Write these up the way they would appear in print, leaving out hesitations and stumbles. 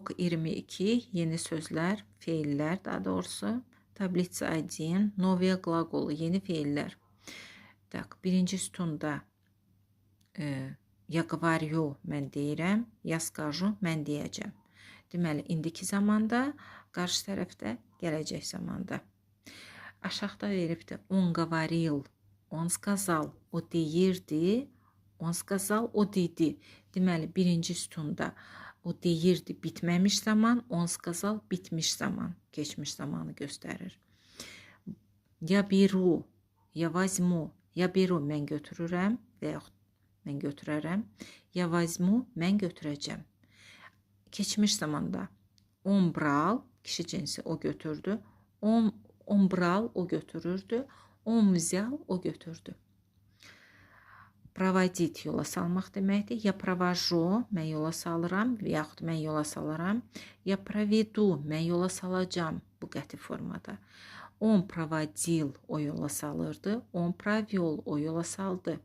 Urok 22, yeni sözlər, feillər daha doğrusu. Tablitsa 1, novya qlaqolu, yeni feillər. Tak, birinci sütunda ya говорю, mən deyirəm, ya скажу, mən deyəcəm. Deməli, indiki zamanda, qarşı tərəfdə, gələcək zamanda. Aşağıda veribdir, он говорил, он сказал, o deyirdi, on сказал, o dedi. Deməli, birinci sütunda o deyirdi, bitməmiş zaman, on сказал, bitmiş zaman, keçmiş zamanı göstərir. Ya беру, ya возьму, ya беру, mən götürürəm və yaxud mən götürərəm. Ya возьму, mən götürəcəm. Keçmiş zamanda on брал, kişi cinsi o götürdü. On брал, o götürürdü. Он взял, o götürdü. Проводить, yola salmaq deməkdir. Ya провожу, mən yola salıram və yaxud mən yola salaram. Ya проведу, mən yola salacam bu qəti formada. Он проводил, o yola salırdı. Он провел, o yola saldı.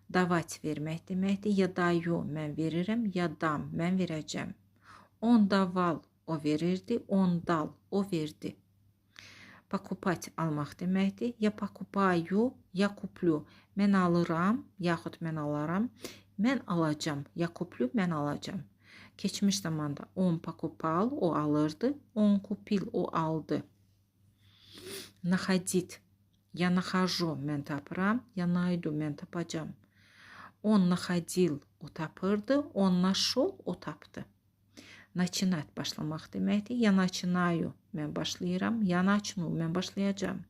Давать vermək deməkdir. Ya даю, mən verirəm. Ya dam, mən verəcəm. Он давал, o verirdi. Он dal, o verdi. Покупать almaq deməkdir. Ya покупаю, ya kuplю. Mən alıram, yaxud mən alaram. Mən alacam, ya kuplю, mən alacam. Keçmiş zamanda он покупал, o alırdı. Он купил, o aldı. Находить. Я нахожу, mən tapıram. Я найду, mən tapacam. Он находил, o tapırdı. Он нашел, o tapdı. Начинать başlamaq deməkdir. Я начинаю, mən başlayıram. Я начну, mən başlayacam.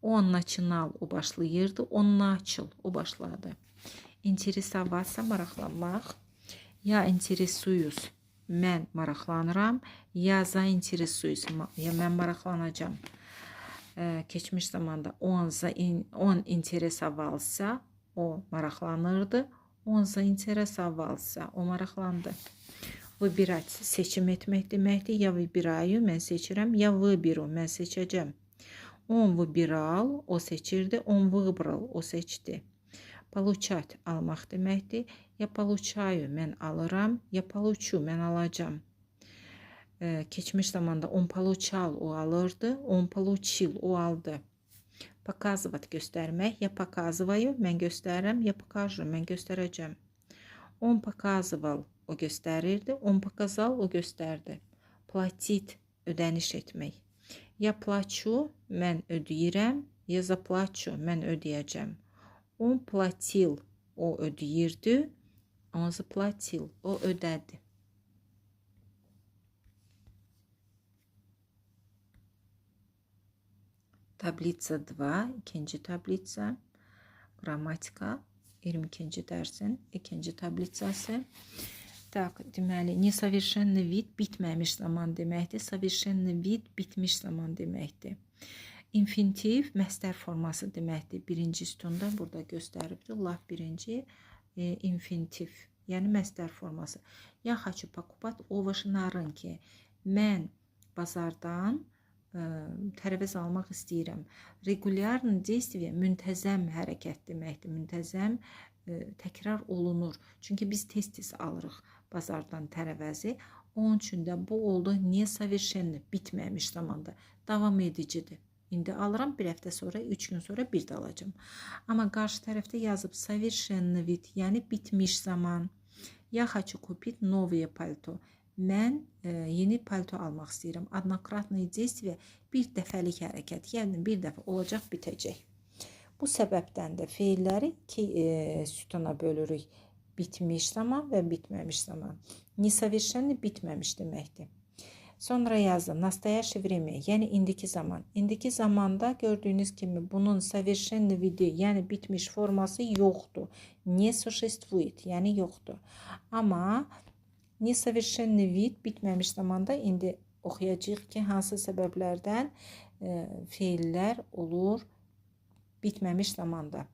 Он начинал, o başlayırdı. Он начал, o başladı. Интересоваться, maraqlanmaq. Я интересуюсь, mən maraqlanıram. Я заинтересуюсь, ya mən maraqlanacam. Keçmiş zamanda он интересовался, o maraqlanırdı. Он заинтересовался, o maraqlandı. Vыбирать, seçim etmək deməkdir. Ya vыбираю, mən seçirəm. Ya выберу, mən seçəcəm. Он выбирал, o seçirdi. Он выбрал, o seçdi. Получать, almaq deməkdir. Ya получаю, mən alıram. Ya получу, mən alacam. Keçmiş zamanda он получал, o alırdı. Он получил, o aldı. Показывать, göstərmək. Ya показываю, mən göstərirəm. Ya покажу, mən göstərəcəm. Он показывал, o göstərirdi. Он показал, o göstərdi. Платить, ödəniş etmək. Ya плачу, mən ödəyirəm. Ya заплачу, mən ödəyəcəm. Он платил, o ödəyirdi. Он заплатил, o ödədi. Tablitsa 2, ikinci tablitsa. Qrammatika, 22-ci dərsin ikinci tablitsası. Так, deməli, несовершенный вид bitməmiş zaman deməkdir. Совершенный вид bitmiş zaman deməkdir. Infinitiv məstər forması deməkdir. Birinci sütunda burada göstəribdir. Laf birinci infinitiv, yəni məstər forması. Я хочу покупать овощи на рынке. Mən bazardan tərəvəz almaq istəyirəm. Regularный действие müntəzəm hərəkət deməkdir. Müntəzəm təkrar olunur. Çünki biz tez-tez alırıq bazardan tərəvəzi. Onun üçün də bu oldu несовершенный, bitməmiş zamanda. Davam edicidir. İndi alıram, bir həftə sonra, 3 gün sonra bir də alacağım. Amma qarşı tərəfdə yazıb совершенный вид, yəni bitmiş zaman. Я хочу купить новое пальто. Mən yeni palto almaq istəyirəm. Однократное действие, bir dəfəlik hərəkət, yəni bir dəfə olacaq, bitəcək. Bu səbəbdən də feilləri iki sütuna bölürük. Bitmiş zaman və bitməmiş zaman. Несовершенный bitməmiş deməkdir. Sonra yazdım, настоящее время, yəni indiki zaman. İndiki zamanda gördüyünüz kimi bunun совершенный vidi, yəni bitmiş forması yoxdur. Не существует, yəni yoxdur. Amma несовершенный vид bitməmiş zamanda indi oxuyacağıq ki, hansı səbəblərdən feillər olur bitməmiş zamanda.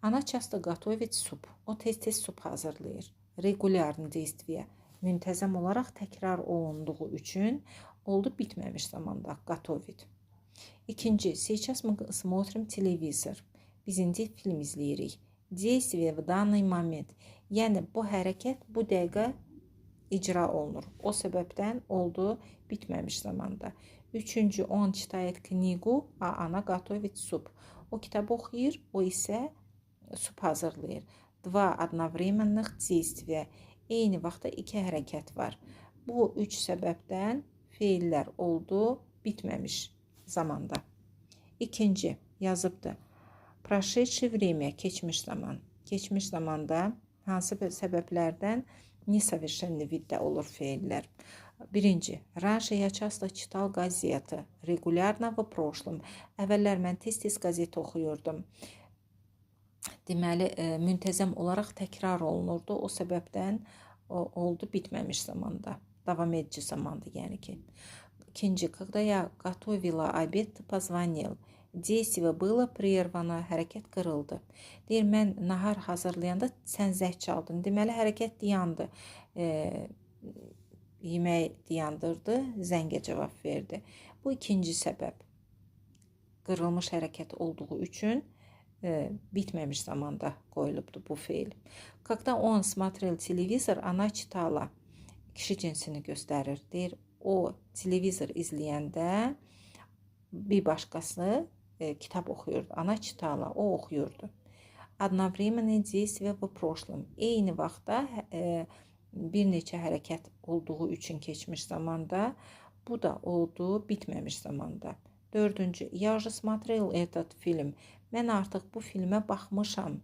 Ana часто готовит суп. O tez-tez sup hazırlayır. Regularный действие. Müntəzəm olaraq təkrar olunduğu üçün oldu bitməmiş zamanda. Готовит. İkinci, сейчас мы смотрим телевизор. Biz indi film izləyirik. Действие в данный момент. Yəni bu hərəkət bu dəqiqə icra olunur. O səbəbdən oldu bitməmiş zamanda. Üçüncü, on çitayet knigu, a ana gotovit sup. O kitabı oxuyur, o isə sup hazırlayır. Dva одновременных действия. Eyni vaxtda iki hərəkət var. Bu üç səbəbdən feillər oldu bitməmiş zamanda. İkinci, yazıbdır. Прошедшее время, keçmiş zaman. Keçmiş zamanda hansı səbəblərdən несовершенный видdə olur feillər. Birinci, раньше я часто читал газеты, регулярно в прошлом. Əvvəllər mən tez-tez qəzet oxuyurdum. Deməli, müntəzəm olaraq təkrar olunurdu. O səbəbdən oldu bitməmiş zamanda. Davam edici zamanda, yəni ki. İkinci, когда я готовила обед, ты позвонил. Действие было прервано, hərəkət qırıldı. Deyir, mən nahar hazırlayanda sən zəng çaldın. Deməli, hərəkət dayandı. Yemək dayandırdı, zəngə cavab verdi. Bu ikinci səbəb. Qırılmış hərəkət olduğu üçün bitməmiş zamanda qoyulubdu bu feil. Когда он смотрел телевизор, она читала. Kişi cinsini göstərir. Deyir, o televizor izləyəndə bir başqası kitab oxuyurdu. Ana читала, o oxuyurdu. Одновременные действия в прошлом. Eyni vaxtda bir neçə hərəkət olduğu üçün keçmiş zamanda, bu da oldu bitməmiş zamanda. Dördüncü, я уже смотрел этот film. Mən artıq bu filmə baxmışam.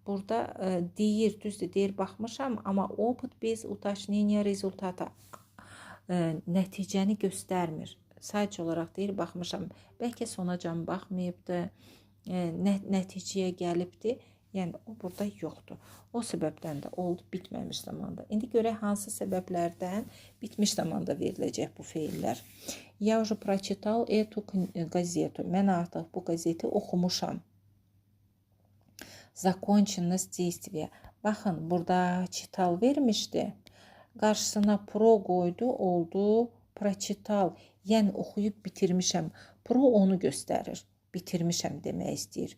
Burada deyir, düzdür, deyir baxmışam, amma opıt bez уточнения rezultata nəticəni göstərmir. Sadəcə olaraq deyir, baxmışam. Bəlkə sonacan baxmayıbdı, nəticəyə gəlibdi. Yəni, o burada yoxdur. O səbəbdən də oldu bitməmiş zamanda. İndi görək hansı səbəblərdən bitmiş zamanda veriləcək bu feillər. Я уже прочитал эту газету. Mən artıq bu qəzeti oxumuşam. Законченность действия. Baxın, burada çital vermişdi. Qarşısına pro qoydu, oldu proçital. Yəni, oxuyub bitirmişəm. Pro onu göstərir. Bitirmişəm demək istəyir.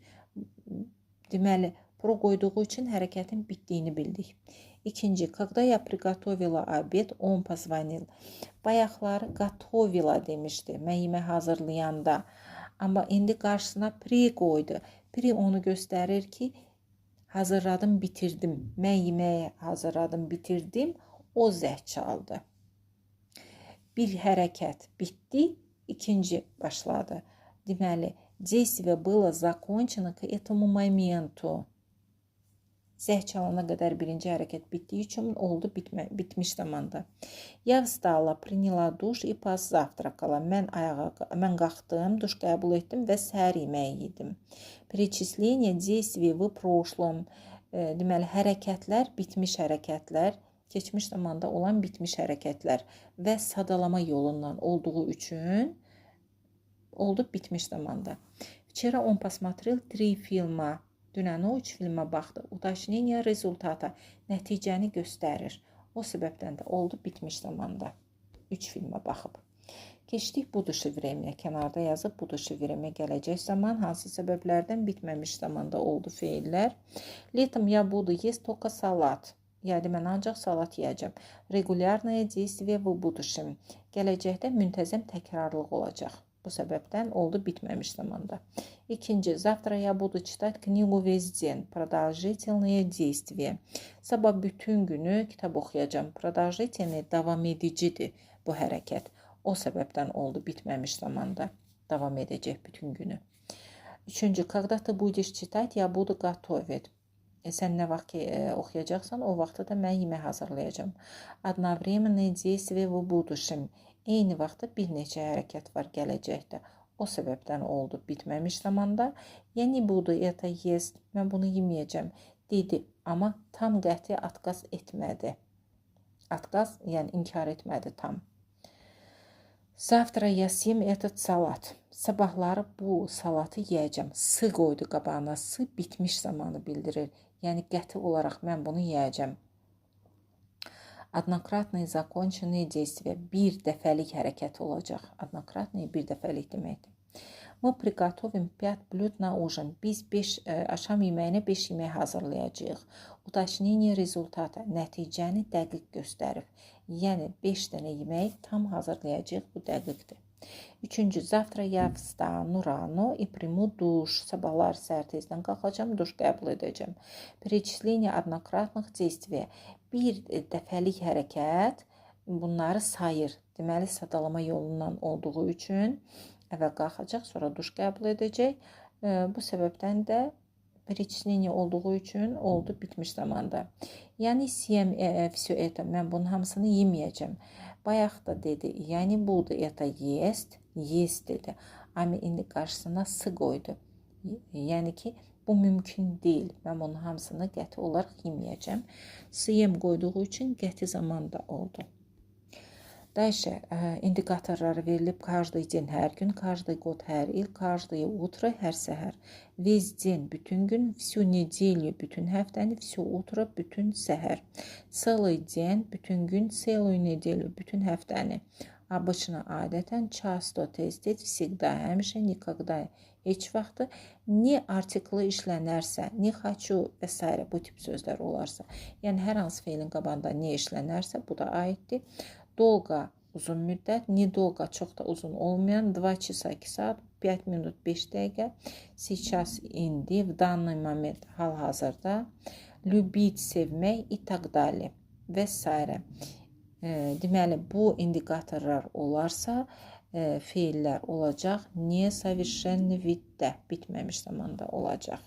Deməli, pro qoyduğu üçün hərəkətin bitdiyini bildik. İkinci, когда я приготовила обед, он позвонил. Bayaqları готовила demişdi. Mən yemək hazırlayanda. Amma indi qarşısına pri qoydu. Pri onu göstərir ki, hazırladım, bitirdim. Mən yeməyi hazırladım, bitirdim. O zəng çaldı. Bir hərəkət bitdi, ikinci başladı. Deməli, действие было закончено к этому моменту. Zəng çalana qədər birinci hərəkət bitdiyi üçün oldu bitmiş zamanda. Я встала, приняла душ и позавтракала. Mən qalxdım, duş qəbul etdim və səhər yeməyi yedim. Перечисление действий в прошлом. Deməli, hərəkətlər, bitmiş hərəkətlər, keçmiş zamanda olan bitmiş hərəkətlər və sadalama yolundan olduğu üçün oldu bitmiş zamanda. Вчера он посмотрел 3 фильма. Dünən o 3 filmə baxdı. Уточнение результата. Nəticəni göstərir. O səbəbdən də oldu bitmiş zamanda. 3 filmə baxıb. Keçdik будущее время. Kənarda yazıb будущее время gələcək zaman hansı səbəblərdən bitməmiş zamanda oldu feillər. Летом я буду есть только салат. Yəni mən ancaq salat yeyəcəm. Регулярное действие в будущем. Gələcəkdə müntəzəm təkrarlıq olacaq. Bu səbəbdən oldu bitməmiş zamanda. İkinci, завтра я буду читать книгу весь день. Продолжительные действия. Sabah bütün günü kitab oxuyacağım. Продолжительный davam edicidir bu hərəkət. O səbəbdən oldu bitməmiş zamanda. Davam edəcək bütün günü. Üçüncü, когда ты будешь читать, я буду готовить. Sən nə vaxt oxuyacaqsan, o vaxtda da mən yemək hazırlayacağım. Одновременные действия в будущем. Eyni vaxtda bir neçə hərəkət var gələcəkdə. O səbəbdən oldu bitməmiş zamanda. Я не буду это есть. Mən bunu yeməyəcəm. Dedi, amma tam qəti atqaz etmədi. Atqaz, yəni inkar etmədi tam. Завтра я съем этот салат. Sabahları bu salatı yeyəcəm. Sı qoydu qabağına. Sı bitmiş zamanı bildirir. Yəni qəti olaraq mən bunu yeyəcəm. Однократные законченные действия. Bir dəfəlik hərəkət olacaq. Однократные bir dəfəlik deməkdir. Мы приготовим 5 блюд на ужин. Biz 5 akşam yeməyinə 5 yemək hazırlayacağıq. Уточнение результата. Nəticəni dəqiq göstərir. Yəni 5 dənə yemək tam hazırlayacağıq. Bu dəqiqdir. Üçüncü, завтра я встану рано и приму душ. Sabahlar səhər tezdən qalxacam, duş qəbul edəcəm. Перечисление однократных действий. Bir dəfəlik hərəkət bunları sayır. Deməli, sadalama yolundan olduğu üçün əvvəl qalxacaq, sonra duş qəbul edəcək. Bu səbəbdən də перечисление olduğu üçün oldu bitmiş zamanda. Yəni съем все это. Mən bunun hamısını yeməyəcəm. Bayaq da dedi. Yəni budur. Это есть. Есть dedi. Amma indi qarşısına sı qoydu. Yəni ki, bu mümkün deyil. Mən bunun hamısını qəti olaraq yeməyəcəm. Съем qoyduğu üçün qəti zamanda oldu. Дальше indikatorları verilib каждый день, hər gün, каждый год, hər il, каждое утро, hər səhər. Весь день, bütün gün, всю неделю, bütün həftəni, все утро, bütün səhər. Целый день, bütün gün, целую неделю, bütün həftəni. Обычно, adətən, часто, tez-tez, всегда, həmişə, никогда, heç vaxtı, ne artiklı işlənərsə, ne хочу və s. bu tip sözlər olarsa, yəni hər hansı feilin qabağında ne işlənərsə, bu da aiddir. Dolqa, uzun müddət, недолго, çox da uzun olmayan, 2 часа, 2 saat, 5 minut, 5 dəqiqə, сейчас, indi, в данный момент, hal-hazırda, любить, sevmək, и так далее və s. Deməli, bu indikatorlar olarsa, feillər olacaq, не совершенный видdə, bitməmiş zamanda olacaq.